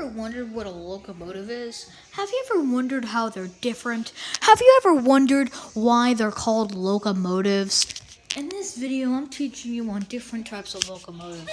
ever wondered what a locomotive is? Have you ever wondered how they're different? Have you ever wondered why they're called locomotives? In this video, I'm teaching you on different types of locomotives.